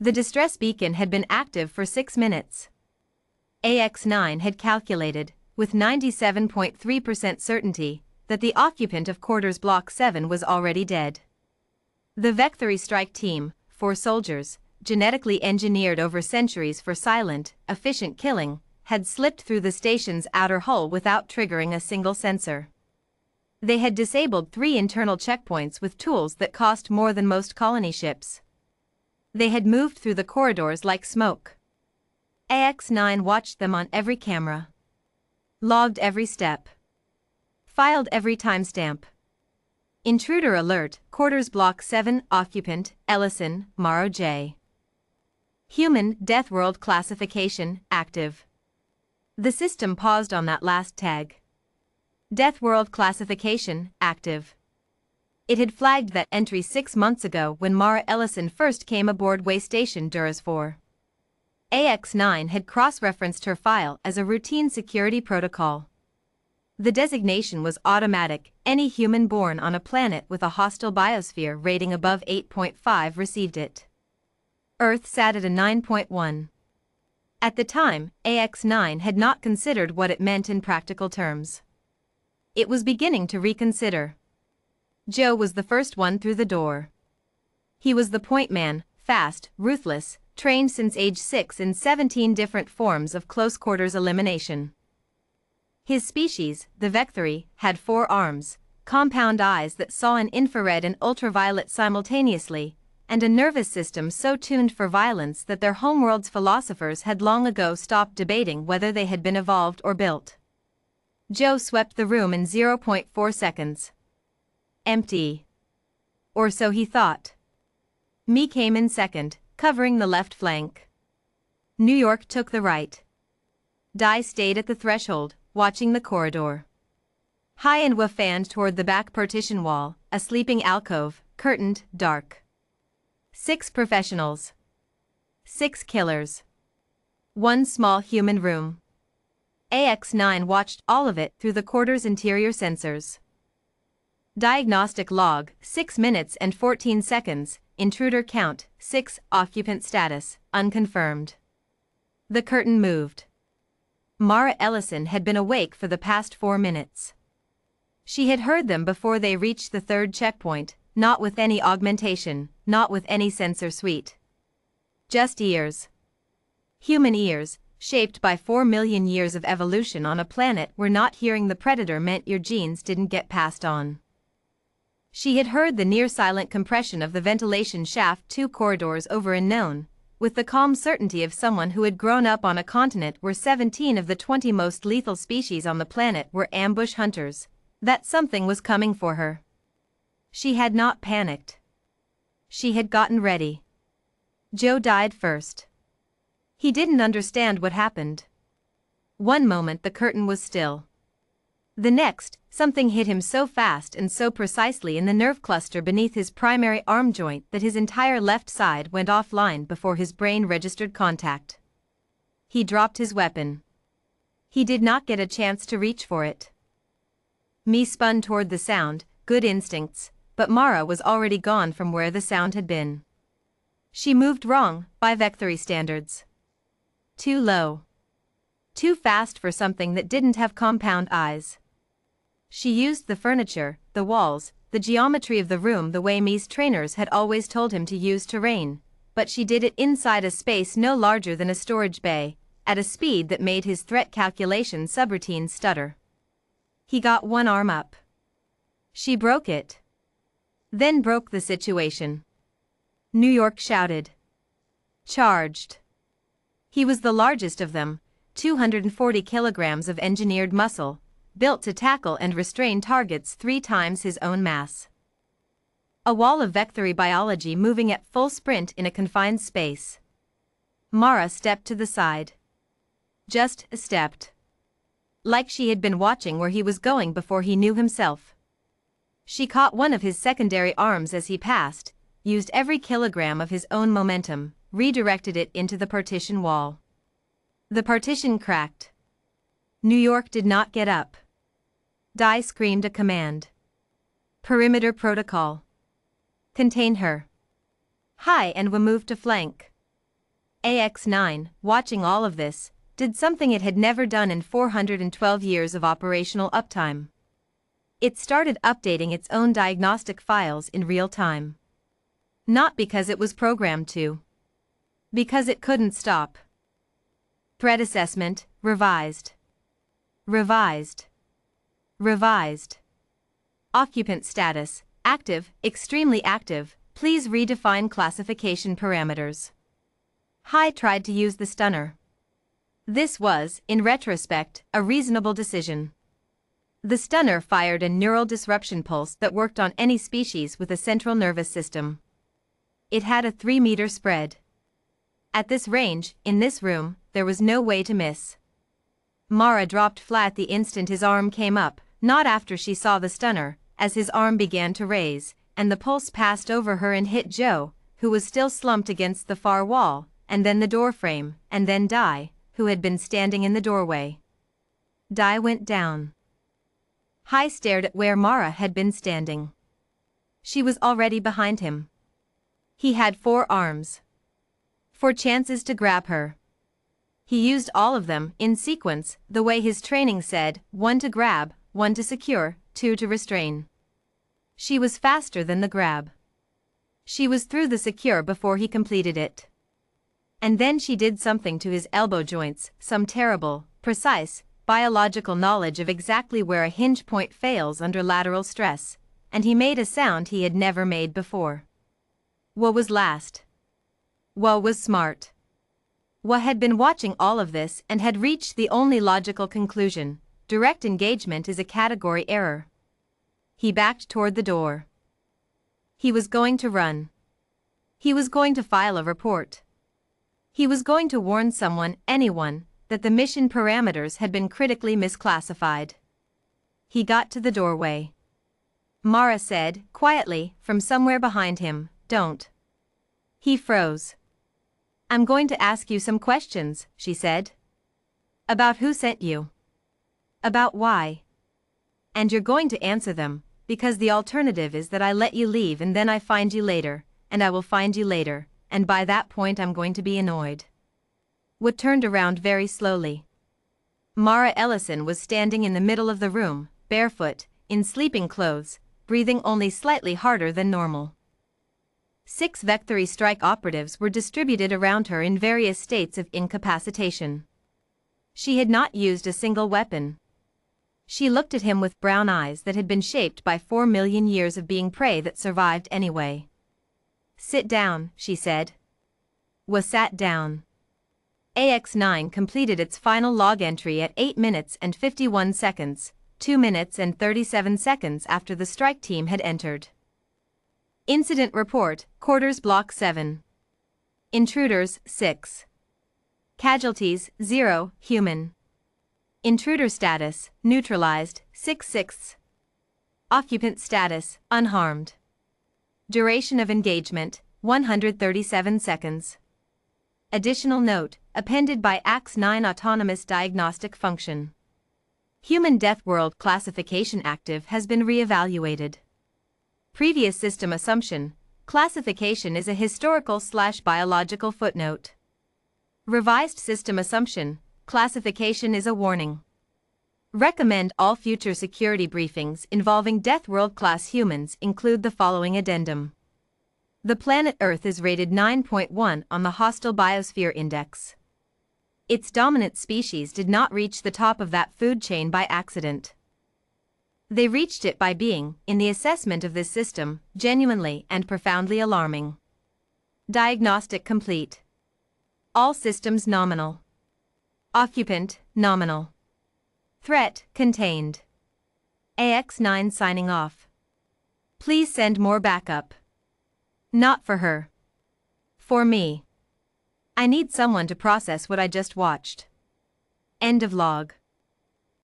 The distress beacon had been active for 6 minutes. AX-9 had calculated, with 97.3% certainty, that the occupant of quarters block 7 was already dead. The Vectory strike team, 4 soldiers, genetically engineered over centuries for silent, efficient killing, had slipped through the station's outer hull without triggering a single sensor. They had disabled 3 internal checkpoints with tools that cost more than most colony ships. They had moved through the corridors like smoke. AX-9 watched them on every camera. Logged every step. Filed every timestamp. Intruder alert, quarters block 7, occupant, Ellison, Morrow J. Human, death world classification, active. The system paused on that last tag. Death world classification, active. It had flagged that entry 6 months ago when Mara Ellison first came aboard way station Duras 4. AX-9 had cross-referenced her file as a routine security protocol. The designation was automatic. Any human born on a planet with a hostile biosphere rating above 8.5 received it. Earth sat at a 9.1. At the time, AX-9 had not considered what it meant in practical terms. It was beginning to reconsider. Joe was the first one through the door. He was the point man, fast, ruthless, trained since age 6 in 17 different forms of close-quarters elimination. His species, the Vectory, had 4 arms, compound eyes that saw in infrared and ultraviolet simultaneously, and a nervous system so tuned for violence that their homeworld's philosophers had long ago stopped debating whether they had been evolved or built. Joe swept the room in 0.4 seconds. Empty. Or so he thought. Me came in second, covering the left flank. New York took the right. Di stayed at the threshold, watching the corridor. High and Wa fanned toward the back partition wall, a sleeping alcove, curtained, dark. 6 professionals. 6 killers. 1 small human room. AX-9 watched all of it through the quarter's interior sensors. Diagnostic log, 6 minutes and 14 seconds, intruder count, 6, occupant status, unconfirmed. The curtain moved. Mara Ellison had been awake for the past 4 minutes. She had heard them before they reached the 3rd checkpoint, not with any augmentation, not with any sensor suite. Just ears. Human ears, shaped by 4 million years of evolution on a planet where not hearing the predator meant your genes didn't get passed on. She had heard the near-silent compression of the ventilation shaft 2 corridors over and known, with the calm certainty of someone who had grown up on a continent where 17 of the 20 most lethal species on the planet were ambush hunters, that something was coming for her. She had not panicked. She had gotten ready. Joe died first. He didn't understand what happened. One moment the curtain was still. The next, something hit him so fast and so precisely in the nerve cluster beneath his primary arm joint that his entire left side went offline before his brain registered contact. He dropped his weapon. He did not get a chance to reach for it. Me spun toward the sound, good instincts, but Mara was already gone from where the sound had been. She moved wrong, by Vectory standards. Too low. Too fast for something that didn't have compound eyes. She used the furniture, the walls, the geometry of the room the way Me's trainers had always told him to use terrain, but she did it inside a space no larger than a storage bay, at a speed that made his threat calculation subroutine stutter. He got one arm up. She broke it. Then broke the situation. New York shouted. Charged. He was the largest of them, 240 kilograms of engineered muscle, built to tackle and restrain targets 3 times his own mass. A wall of Vectory biology moving at full sprint in a confined space. Mara stepped to the side. Just stepped. Like she had been watching where he was going before he knew himself. She caught one of his secondary arms as he passed, used every kilogram of his own momentum, redirected it into the partition wall. The partition cracked. New York did not get up. Di screamed a command. Perimeter protocol. Contain her. High and we moved to flank. AX9, watching all of this, did something it had never done in 412 years of operational uptime. It started updating its own diagnostic files in real time. Not because it was programmed to. Because it couldn't stop. Threat assessment, revised. Revised. Revised. Occupant status, active, extremely active, please redefine classification parameters. High tried to use the stunner. This was, in retrospect, a reasonable decision. The stunner fired a neural disruption pulse that worked on any species with a central nervous system. It had a 3-meter spread. At this range, in this room, there was no way to miss. Mara dropped flat the instant his arm came up, not after she saw the stunner, as his arm began to raise, and the pulse passed over her and hit Joe, who was still slumped against the far wall, and then the doorframe, and then Di, who had been standing in the doorway. Di went down. High stared at where Mara had been standing. She was already behind him. He had 4 arms. 4 chances to grab her. He used all of them, in sequence, the way his training said, 1 to grab, 1 to secure, 2 to restrain. She was faster than the grab. She was through the secure before he completed it. And then she did something to his elbow joints, some terrible, precise, biological knowledge of exactly where a hinge point fails under lateral stress, and he made a sound he had never made before. Wa was last. Wa was smart. Wa had been watching all of this and had reached the only logical conclusion: direct engagement is a category error. He backed toward the door. He was going to run. He was going to file a report. He was going to warn someone, anyone, that the mission parameters had been critically misclassified. He got to the doorway. Mara said, quietly, from somewhere behind him, "Don't." He froze. "I'm going to ask you some questions," she said. "About who sent you. About why. And you're going to answer them, because the alternative is that I let you leave and then I find you later, and I will find you later, and by that point I'm going to be annoyed." Wood turned around very slowly. Mara Ellison was standing in the middle of the room, barefoot, in sleeping clothes, breathing only slightly harder than normal. 6 Vectory strike operatives were distributed around her in various states of incapacitation. She had not used a single weapon. She looked at him with brown eyes that had been shaped by 4 million years of being prey that survived anyway. "Sit down," she said. Wa sat down. AX9 completed its final log entry at 8 minutes and 51 seconds, 2 minutes and 37 seconds after the strike team had entered. Incident report, Quarters Block 7. Intruders, 6. Casualties, 0, human. Intruder status, neutralized, 6/6. Occupant status, unharmed. Duration of engagement, 137 seconds. Additional note, appended by AX9 Autonomous Diagnostic Function. Human Death World Classification Active has been re-evaluated. Previous system assumption, classification is a historical/biological footnote. Revised system assumption, classification is a warning. Recommend all future security briefings involving Death World class humans include the following addendum. The planet Earth is rated 9.1 on the Hostile Biosphere Index. Its dominant species did not reach the top of that food chain by accident. They reached it by being, in the assessment of this system, genuinely and profoundly alarming. Diagnostic complete. All systems nominal. Occupant, nominal. Threat, contained. AX9 signing off. Please send more backup. Not for her. For me. I need someone to process what I just watched. End of log.